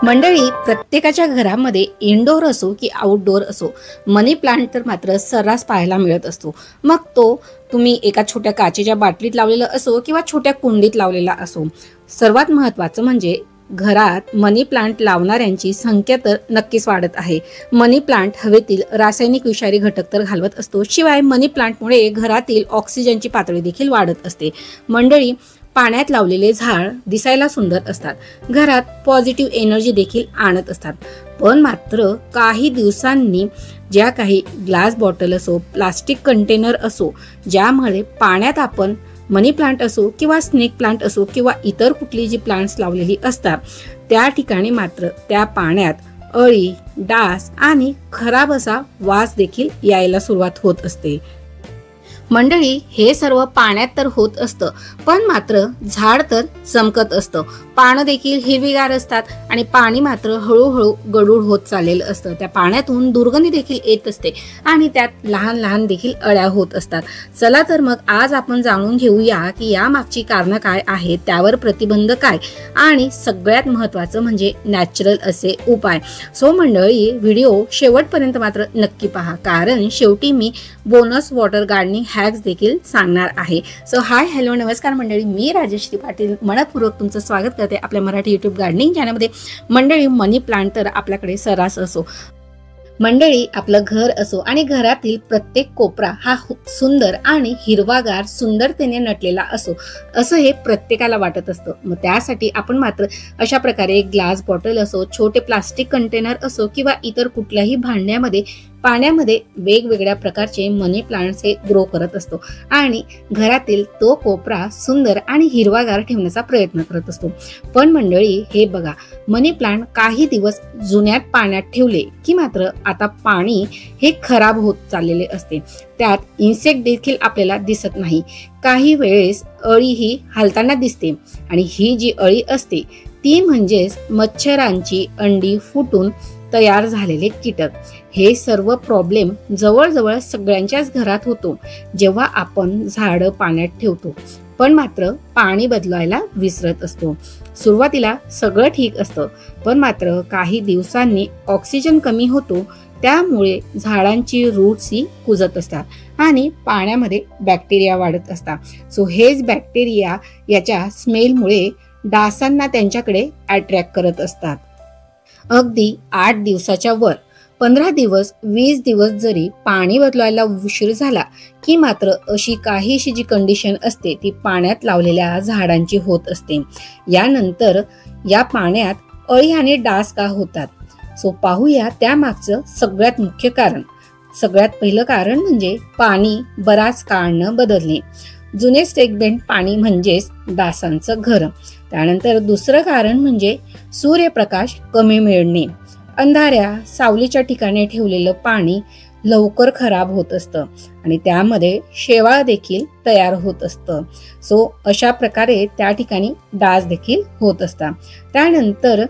मंडळी, प्रत्येकाच्या घरामध्ये इनडोअर असो की आउटडोअर असो, मनी प्लांट तर मात्र सर्रास पाहायला मिळत असतो। मग तो तुम्ही एका छोट्या काचेच्या बाटलीत लावलेला असो किंवा छोट्या कुंडीत लावलेला असो, सर्वात महत्त्वाचं म्हणजे घरात मनी प्लांट लावणाऱ्यांची संख्या तर नक्कीच वाढत आहे। मनी प्लांट हवेतील रासायनिक विषारी घटक तर घालवत असतो, शिवाय मनी प्लांटमुळे घरातील ऑक्सिजनची पातळी देखील वाढत असते। मंडळी, पाण्यात लावलेले झाड दिसायला सुंदर असतात, घरात पॉझिटिव्ह एनर्जी देखील आणत असतात, पण मात्र काही दिवसांनी ज्या काही ग्लास बॉटल असो, प्लास्टिक कंटेनर असो, ज्यामुळे पाण्यात आपण मनी प्लांट असो किंवा स्नेक प्लांट असो किंवा इतर कुठली जी प्लांट्स लावलेली असतात, त्या ठिकाणी मात्र त्या पाण्यात अळी, डास आणि खराब असा वास देखील यायला सुरुवात होत असते। मंडळी, हे सर्व पाण्यात तर होत असतं, पण मात्र झाड तर चमकत असतं, पानं देखील हिरवीगार असतात आणि पाणी मात्र हळूहळू गढूळ होत चाललेलं असतं। त्या पाण्यातून दुर्गंधी देखील येत असते आणि त्यात लहान लहान देखील अळ्या होत असतात। चला तर मग आज आपण जाणून घेऊया की यामागची कारणं काय आहेत, त्यावर प्रतिबंध काय आणि सगळ्यात महत्त्वाचं म्हणजे नॅचरल असे उपाय। सो मंडळी, व्हिडिओ शेवटपर्यंत मात्र नक्की पहा, कारण शेवटी मी बोनस वॉटर गार्डनिंग हॅक्स देखील सांगणार आहे। सो हाय, हॅलो, नमस्कार मंडळी, मी राजश्री पाटील मनपूर्वक तुमचं स्वागत करते आपल्या मराठी यूट्यूब गार्डनिंग चॅनलमध्ये। मंडळी, मनी प्लांट तर आपल्याकडे सर्रास असो। मंडळी, आपलं घर असो आणि घरातील प्रत्येक कोपरा हा सुंदर आणि हिरवागार सुंदरतेने नटलेला असो, असं हे प्रत्येकाला वाटत असतं। मग त्यासाठी आपण मात्र अशा प्रकारे ग्लास बॉटल असो, छोटे प्लास्टिक कंटेनर असो किंवा इतर कुठल्याही भांड्यामध्ये पाण्यामध्ये वेगवेगळ्या प्रकारचे मनी प्लांट्स हे ग्रो करत असतो आणि घरातील तो कोपरा सुंदर आणि हिरवागार ठेवण्याचा प्रयत्न करत असतो। पण मंडळी, हे बघा, मनी प्लांट काही दिवस जुन्यात पाण्यात ठेवले की मात्र आता पाणी हे खराब होत चाललेले असते, त्यात इन्सेक्ट देखील आपल्याला दिसत नाही, काही वेळेस अळी ही हलताना दिसते आणि ही जी अळी असते ती म्हणजेच मच्छरांची अंडी फुटून तयार झालेले कीटक। हे सर्व प्रॉब्लेम जवळजवळ सगळ्यांच्याच घरात होतो जेव्हा आपण झाडं पाण्यात ठेवतो, पण मात्र पाणी बदलायला विसरत असतो। सुरुवातीला सगळं ठीक असतं, पण मात्र काही दिवसांनी ऑक्सिजन कमी होतो, त्यामुळे झाडांची रूट्स ही कुजत असतात आणि पाण्यामध्ये बॅक्टेरिया वाढत असतात। सो हेच बॅक्टेरिया याच्या स्मेलमुळे डासांना त्यांच्याकडे अट्रॅक्ट करत असतात। अगदी 8 दिवसाच्या वर 15 दिवस 20 दिवस जरी पाणी बदलायला उशीर झाला की मात्र अशी काहीशी जी कंडिशन असते ती पाण्यात लावलेल्या झाडांची होत असते। यानंतर या पाण्यात अळी आणि डास का होतात, सो पाहूया त्यामागचं सगळ्यात मुख्य कारण। सगळ्यात पहिलं कारण म्हणजे पाणी बराच काळ न बदलणे। जुने स्टेगमेंट पाणी म्हणजेच डासांचं घर। त्यानंतर दुसरं कारण म्हणजे सूर्यप्रकाश कमी मिळणे। अंधाऱ्या सावलीच्या ठिकाणी ठेवलेलं पाणी लवकर खराब होत असतं आणि त्यामध्ये शेवाळ देखील तयार होत असतं। सो अशा प्रकारे त्या ठिकाणी डास देखील होत असतात। त्यानंतर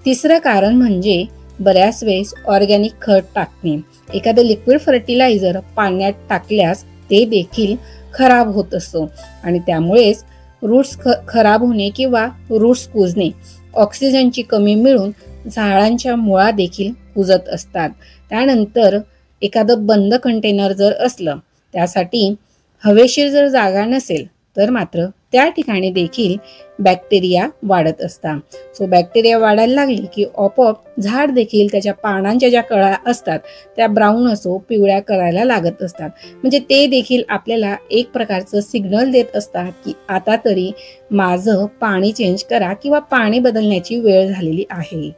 तिसरं कारण म्हणजे बऱ्याच वेळेस ऑर्गॅनिक खत टाकणे। एखादं लिक्विड फर्टिलायझर पाण्यात टाकल्यास ते देखील खराब होत असतो आणि त्यामुळेच रूट्स खराब होणे किंवा रूट्स कुजणे, ऑक्सिजनची कमी मिळून झाडांच्या मुळा देखील कुजत असतात। त्यानंतर एखादं बंद कंटेनर जर असलं, त्यासाठी हवेशीर जर जागा नसेल तर मात्र त्या ठिकाणी देखील बॅक्टेरिया वाढत असतात। सो बॅक्टेरिया वाढायला लागली की आपोआप झाड देखील त्याच्या पानांच्या ज्या कळ्या असतात त्या ब्राऊन असो पिवळ्या करायला लागत असतात, म्हणजे ते देखील आपल्याला एक प्रकारचं सिग्नल देत असतात की आता तरी माझं पाणी चेंज करा किंवा पाणी बदलण्याची वेळ झालेली आहे।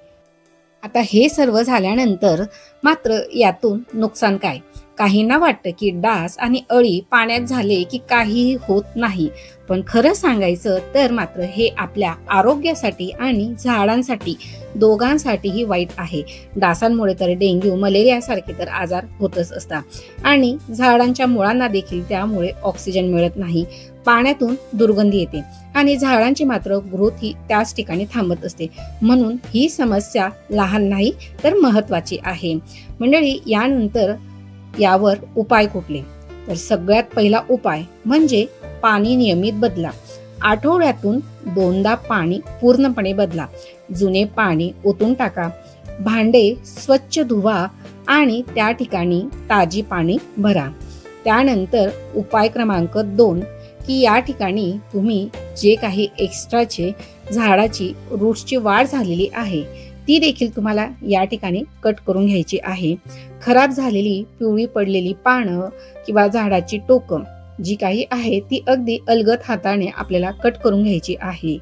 आता हे सर्व झाल्यानंतर मात्र यातून नुकसान काय? काहींना वाटतं की डास आणि अळी पाण्यात झाले की काहीही होत नाही, पण खरं सांगायचं तर मात्र हे आपल्या आरोग्यासाठी आणि झाडांसाठी दोघांसाठीही वाईट आहे। डासांमुळे तर डेंग्यू, मलेरिया सारखे तर आजार होतच असतात आणि झाडांच्या मुळांना देखील त्यामुळे ऑक्सिजन मिळत नाही, पाण्यातून दुर्गंधी येते आणि झाडांची मात्र ग्रोथ ही त्याच ठिकाणी थांबत असते। म्हणून ही समस्या लहान नाही तर महत्त्वाची आहे। मंडळी, यानंतर यावर उपाय कुठले? तर सगळ्यात पहिला उपाय म्हणजे पाणी नियमित बदला। आठवड्यातून 2दा पाणी पूर्णपणे बदला. जुने पाणी ओतून टाका. भांडे स्वच्छ धुवा आणि त्या ठिकाणी ताजी पाणी भरा. त्यानंतर उपाय क्रमांक 2 की या ठिकाणी तुम्ही जे काही एक्स्ट्राचे झाडाची रूट्सची वाढ झालेली आहे ती देखील तुम्हाला या ठिकाणी कट करून घ्यायची आहे. खराब झालेली पिवळी पडलेली पानं किंवा झाडाची टोकं जी काही आहे ती अगदी अलगद हाताने आपल्याला कट करून घ्यायची आहे.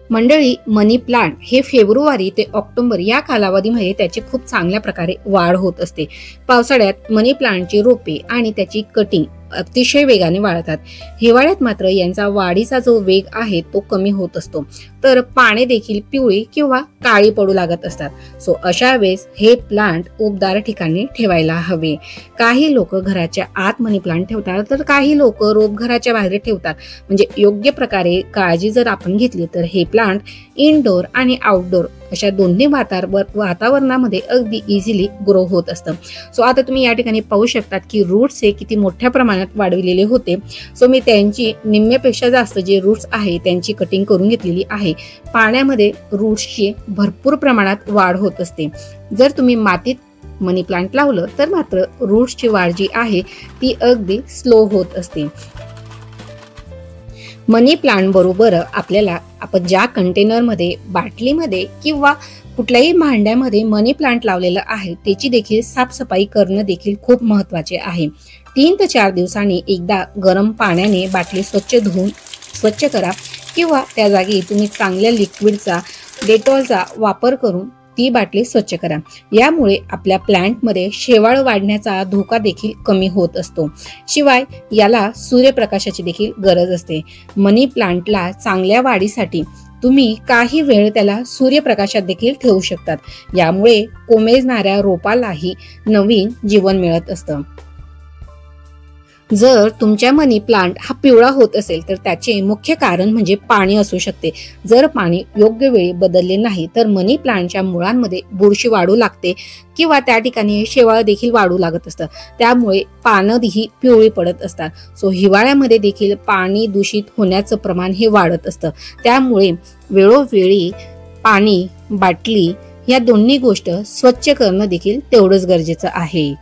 मंडळी, मनी प्लांट हे फेब्रुवारी ते ऑक्टोबर या कालावधीमध्ये त्याची खूप चांगल्या प्रकारे वाढ होत असते. पावसाळ्यात मनी प्लांटची रोपे आणि त्याची कटिंग अतिशय वेगाने वाढतात. हिवाळ्यात मात्र यांचा वाढीचा जो वेग आहे तो कमी होत असतो, तर पाने देखील पिवळी किंवा काळी पडू लागत असतात. सो अशा वेळेस हे प्लांट उबदार ठिकाणी ठेवायला हवे. काही लोक घराच्या आत मनी प्लांट ठेवतात, तर काही लोक रोप घराच्या बाहेर ठेवतात. म्हणजे योग्य प्रकारे काळजी जर आपण घेतली तर हे प्लांट इनडोर आणि आउटडोर अशा दोन्ही वातावरणामध्ये अगदी इझिली ग्रो होत असतं. सो आता तुम्ही या ठिकाणी पाहू शकतात की रूट्स हे किती मोठ्या प्रमाणात वाढविलेले होते. सो मी त्यांची निम्म्यापेक्षा जास्त जे रूट्स आहे त्यांची कटिंग करून घेतलेली आहे. पाण्यामध्ये रूट्सची भरपूर प्रमाणात वाढ होत असते. जर तुम्ही मातीत मनी प्लांट लावलं तर मात्र रूट्सची वाढ जी आहे ती अगदी स्लो होत असते. मनी प्लांट बरोबर आपल्याला आपण ज्या कंटेनरमध्ये, बाटलीमध्ये किंवा कुठल्याही भांड्यामध्ये मनी प्लांट लावलेलं आहे त्याची देखील साफसफाई करणं देखील खूप महत्त्वाचे आहे. 3 ते 4 दिवसांनी एकदा गरम पाण्याने बाटली स्वच्छ धुवून स्वच्छ करा किंवा त्या जागी तुम्ही चांगल्या लिक्विडचा, डेटॉलचा वापर करून ती बाटली स्वच्छ करा. यामुळे आपल्या प्लांटमध्ये शेवाळ वाढण्याचा धोका देखील कमी होत असतो. शिवाय याला सूर्यप्रकाशाची देखील गरज असते. मनी प्लांटला चांगल्या वाढीसाठी तुम्ही काही वेळ त्याला सूर्यप्रकाशात देखील ठेवू शकतात. यामुळे कोमेजणाऱ्या रोपालाही नवीन जीवन मिळत असतं. जर तुमच्या मनी प्लांट हा पिवळा होत असेल तर त्याचे मुख्य कारण म्हणजे पाणी असू शकते. जर पाणी योग्य वेळी बदलले नाही तर मनी प्लांटच्या मुळांमध्ये बुरशी वाढू लागते किंवा त्या ठिकाणी शेवाळ देखील वाढू लागत असतं. त्यामुळे पानं ही पिवळी पडत असतात. सो हिवाळ्यामध्ये देखील पाणी दूषित होण्याचं प्रमाण हे वाढत असतं. त्यामुळे वेळोवेळी पाणी, बाटली या दोन्ही गोष्ट स्वच्छ करणं देखील तेवढंच गरजेचं आहे.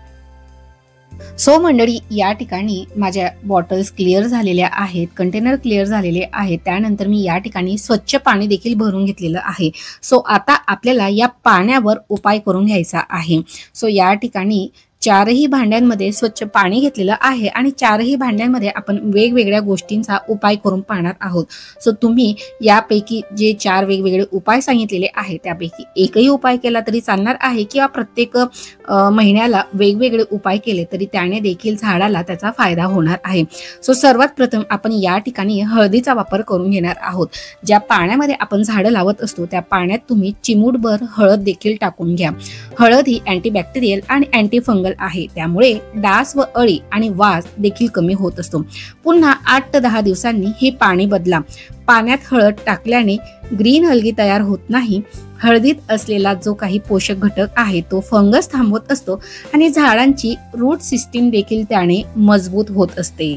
सो मंडळी, या ठिकाणी माझ्या बॉटल्स क्लिअर झालेल्या आहेत, कंटेनर क्लिअर झालेले आहेत. त्यानंतर मी या ठिकाणी स्वच्छ पाणी देखील भरून घेतलेलं आहे. सो आता आपल्याला या पाण्यावर उपाय करून घ्यायचा आहे. सो या ठिकाणी 4ही भांड्यांमध्ये स्वच्छ पाणी घेतलेलं आहे आणि 4ही भांड्यांमध्ये आपण वेगवेगळ्या गोष्टींचा उपाय करून पाहणार आहोत. सो तुम्ही यापैकी जे 4 वेगवेगळे उपाय सांगितलेले आहेत त्यापैकी एकही उपाय केला तरी चालणार आहे किंवा प्रत्येक महिन्याला वेगवेगळे उपाय केले तरी त्याने देखील झाडाला त्याचा फायदा होणार आहे. सो सर्वात प्रथम आपण या ठिकाणी हळदीचा वापर करून घेणार आहोत. ज्या पाण्यामध्ये आपण झाडं लावत असतो त्या पाण्यात तुम्ही चिमूटभर हळद देखील टाकून घ्या. हळद ही अँटीबॅक्टेरियल आणि अँटीफंगल आहे. त्यामुळे डास व अळी आणि वास देखील कमी होत असतो. पुन्हा 8 ते 10 दिवसांनी हे पाणी बदला. पाण्यात हळद टाकल्याने ग्रीन अल्गी तयार होत नाही. हळदीत असलेला जो काही पोषक घटक आहे तो फंगस थांबवत असतो आणि झाडांची रूट सिस्टीम देखील त्याने मजबूत होत असते.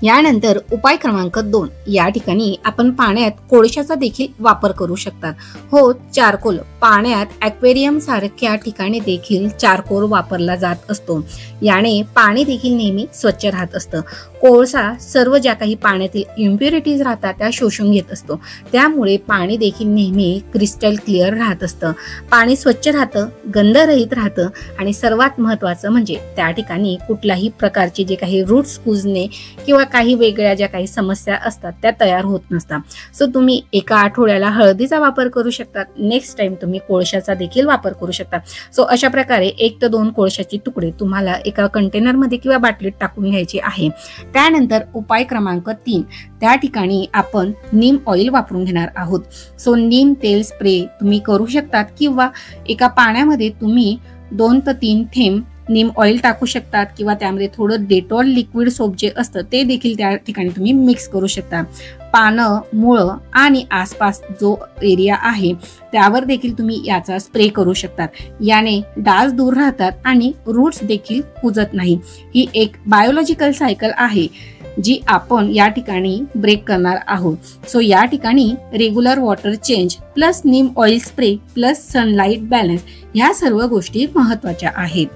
यानंतर उपाय क्रमांक 2, या ठिकाणी आपण पाण्यात कोळशाचा देखील वापर करू शकतात. हो, चारकोल पाण्यात ॲक्वेरियम सारख्या ठिकाणी देखील चारकोल वापरला जात असतो. याने पाणी देखील नेहमी स्वच्छ राहत असतं. कोळसा सर्व ज्या काही पाण्यातील इम्प्युरिटीज राहतात त्या शोषून घेत असतो. त्यामुळे पाणी देखील नेहमी क्रिस्टल क्लिअर राहत असतं. पाणी स्वच्छ राहतं, गंधरहित राहतं आणि सर्वात महत्त्वाचं म्हणजे त्या ठिकाणी कुठल्याही प्रकारचे जे काही रूट्स कुजणे किंवा काही वेगळ्या ज्या काही समस्या असतात त्या तयार होत नसतात. सो तुम्ही एका आठवड्याला हळदीचा वापर करू शकता. नेक्स्ट टाइम तुम्ही कोळशाचा देखील वापर करू शकता. सो अशा प्रकारे 1 ते 2 कोळशाचे तुकडे तुम्हाला एका कंटेनरमध्ये किंवा बाटलीत टाकून घ्यायचे आहे. त्यानंतर उपाय क्रमांक 3, त्या ठिकाणी आपण नीम ऑइल वापरून घेणार आहोत. सो नीम तेल स्प्रे तुम्ही करू शकतात किंवा एका पाण्यामध्ये तुम्ही 2 ते 3 थेंब नीम ऑइल टाकू शकतात किंवा त्यामध्ये थोडं डेटॉल लिक्विड सोप जे असतं ते देखील त्या ठिकाणी तुम्ही मिक्स करू शकता. पानं, मुळं आणि आसपास जो एरिया आहे त्यावर देखील तुम्ही याचा स्प्रे करू शकतात. याने डास दूर राहतात आणि रूट्स देखील कुजत नाही. ही एक बायोलॉजिकल सायकल आहे. जी आपण या ठिकाणी ब्रेक करणार आहोत। सो या ठिकाणी regular water change plus neem oil spray plus sunlight balance ह्या सर्व गोष्टी महत्त्वाच्या आहेत।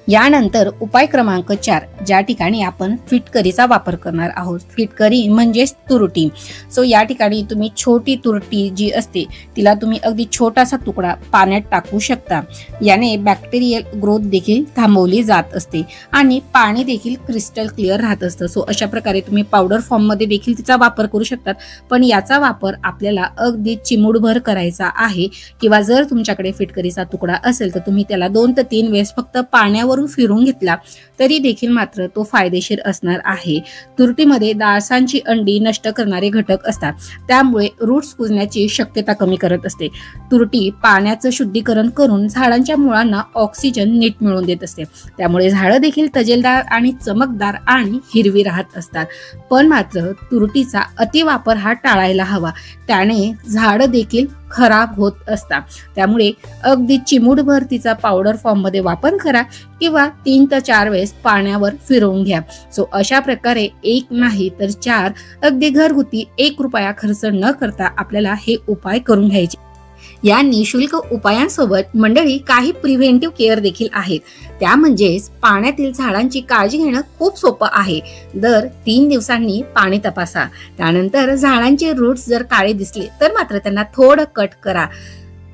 यानंतर उपाय क्रमांक 4 ज्या ठिकाणी आपण फिटकरीचा वापर करणार आहोत। फिटकरी म्हणजेच तुरटी। सो या ठिकाणी तुम्ही छोटी तुरटी जी असते तिला तुम्ही अगदी छोटासा तुकडा पाण्यात टाकू शकता। याने बॅक्टेरियल ग्रोथ देखील थांबवली जात असते आणि पाणी देखील क्रिस्टल क्लिअर राहत असतं। सो अशा प्रकारे तुम्ही पावडर फॉर्म मध्ये देखील तिचा वापर करू शकतात, पण याचा वापर आपल्याला अगदी चिमूटभर करायचा आहे किंवा जर तुमच्याकडे फिटकरीचा तुकडा असेल तर तुम्ही त्याला 2 ते 3 वेळेस फक्त पाण्यावर फिरून घेतला तरी देखील मात्र तो फायदेशीर असणार आहे। तुरटीमध्ये डासांची अंडी नष्ट करणारे घटक असतात, त्यामुळे रूट्स कुजण्याची शक्यता कमी करत असते। तुरटी पाण्याचं शुद्धीकरण करून झाडांच्या मुळांना ऑक्सिजन नीट मिळवून देत असते, त्यामुळे झाडं देखील तजेलदार आणि चमकदार आणि हिरवी राहत असतात। पण मात्र तुरटीचा अतिवापर हा टाळायला हवा, त्याने झाडं देखील खराब होत असतात। त्यामुळे अगदी चिमूटभर तिचा पावडर फॉर्म मध्ये वापर करा किंवा 3 ते 4 वेळेस पाण्यावर फिरवून घ्या। सो अशा प्रकारे 1 नाही तर 4 अगदी घरगुती 1 रुपया खर्च न करता आपल्याला हे उपाय करून घ्यायचे। या निशुल्क उपायांसोबत मंडळी काही प्रिव्हेंटिव्ह केअर देखील आहेत, त्या म्हणजेच पाण्यातील झाडांची काळजी घेणं खूप सोपं आहे। दर 3 दिवसांनी पाणी तपासा, त्यानंतर झाडांचे रूट्स जर काळे दिसले तर मात्र त्यांना थोडं कट करा।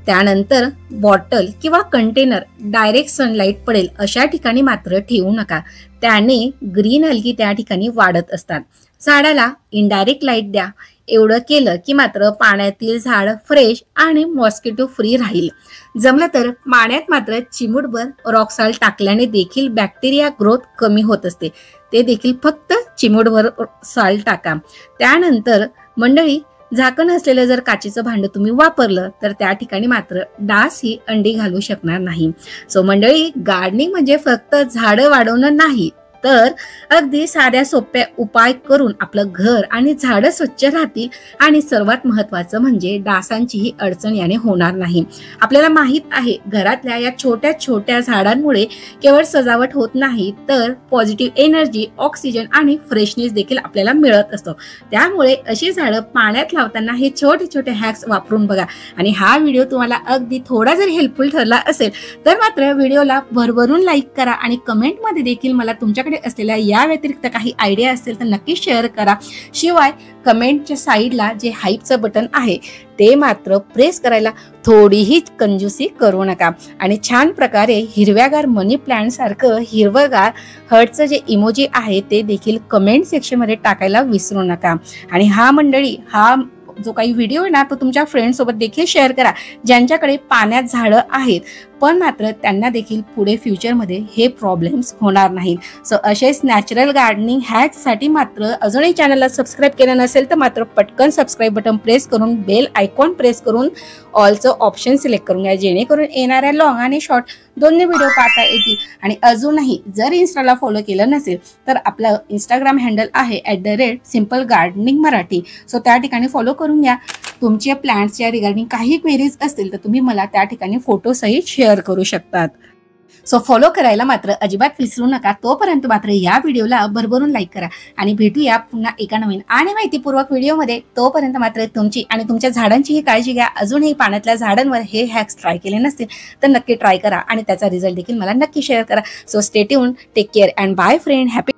त्यानंतर बॉटल किंवा कंटेनर डायरेक्ट सनलाइट पडेल अशा ठिकाणी मात्र ठेवू नका, त्याने ग्रीन अल्गी त्या ठिकाणी वाढत असतात। झाडाला इनडायरेक्ट लाईट द्या, एवढं केलं की मात्र पाण्यातील झाड फ्रेश आणि मॉस्किटो फ्री राहील। जमलं तर पाण्यात मात्र चिमूटभर रॉक सॉल्ट टाकल्याने देखील बॅक्टेरिया ग्रोथ कमी होत असते, ते देखील फक्त चिमूटभर सॉल्ट टाका। त्यानंतर मंडळी झाकण असलेलं जर काचेचं भांड तुम्ही वापरलं तर त्या ठिकाणी मात्र डास ही अंडी घालू शकणार नाही। सो मंडळी गार्डनिंग म्हणजे फक्त झाडं वाढवणं नाही, तर अगदी साध्या सोप्या उपाय करून आपलं घर आणि झाडं स्वच्छ राहतील आणि सर्वात महत्त्वाचं म्हणजे डासांचीही अडचण याने होणार नाही। आपल्याला माहित आहे घरातल्या या छोट्या छोट्या झाडांमुळे केवळ सजावट होत नाही तर पॉझिटिव्ह एनर्जी, ऑक्सिजन आणि फ्रेशनेस देखील आपल्याला मिळत असतो। त्यामुळे अशी झाडं पाण्यात लावताना हे छोटे छोटे हॅक्स वापरून बघा। आणि हा व्हिडिओ तुम्हाला अगदी थोडा जर हेल्पफुल ठरला असेल तर मात्र व्हिडिओला भरभरून लाईक करा आणि कमेंटमध्ये देखील मला तुमच्याकडे असलेल्या या व्यतिरिक्त काही आयडिया असतील तर नक्की शेअर करा। शिवाय कमेंटच्या साईडला जे हाईपचं बटन आहे ते मात्र प्रेस करायला थोडीही कंजूसी करू नका आणि छान प्रकारे हिरव्यागार मनी प्लांट सारखं हिरवगार हर्टचं जे इमोजी आहे ते देखील कमेंट सेक्शन मध्ये टाकायला विसरू नका। आणि हा मंडळी हा जो काही व्हिडिओ आहे ना तो तुमच्या फ्रेंड सोबत देखील शेअर करा ज्यांच्याकडे पाण्यात झाडं आहेत पण मात्र त्यांना देखील पुढे फ्युचरमध्ये हे प्रॉब्लेम्स होणार नाहीत। सो असेच नॅचरल गार्डनिंग हॅक्ससाठी मात्र अजूनही चॅनलला सबस्क्राईब केलं नसेल तर मात्र पटकन सबस्क्राईब बटन प्रेस करून बेल आयकॉन प्रेस करून ऑलचं ऑप्शन सिलेक्ट करून घ्या, जेणेकरून येणाऱ्या लॉंग आणि शॉर्ट दोन्ही व्हिडिओ पाहता येतील। आणि अजूनही जर इन्स्टाला फॉलो केलं नसेल तर आपलं इंस्टाग्राम हँडल आहे @simplegardeningmarathi। सो त्या ठिकाणी फॉलो करून घ्या। तुमच्या प्लांट्सच्या रिगार्डिंग काही क्वेरीज असतील तर तुम्ही मला त्या ठिकाणी फोटो सहित शेअर करू शकतात। सो फॉलो करायला मात्र अजिबात विसरू नका। तोपर्यंत मात्र या व्हिडिओला भरभरून लाईक करा आणि भेटूया पुन्हा एका नवीन आणि माहितीपूर्वक व्हिडिओमध्ये। तोपर्यंत मात्र तुमची आणि तुमच्या झाडांचीही काळजी घ्या। अजूनही पाण्यातल्या झाडांवर हे हॅक्स ट्राय केले नसतील तर नक्की ट्राय करा आणि त्याचा रिझल्ट देखील मला नक्की शेअर करा। So stay tuned, take care and bye friend, happy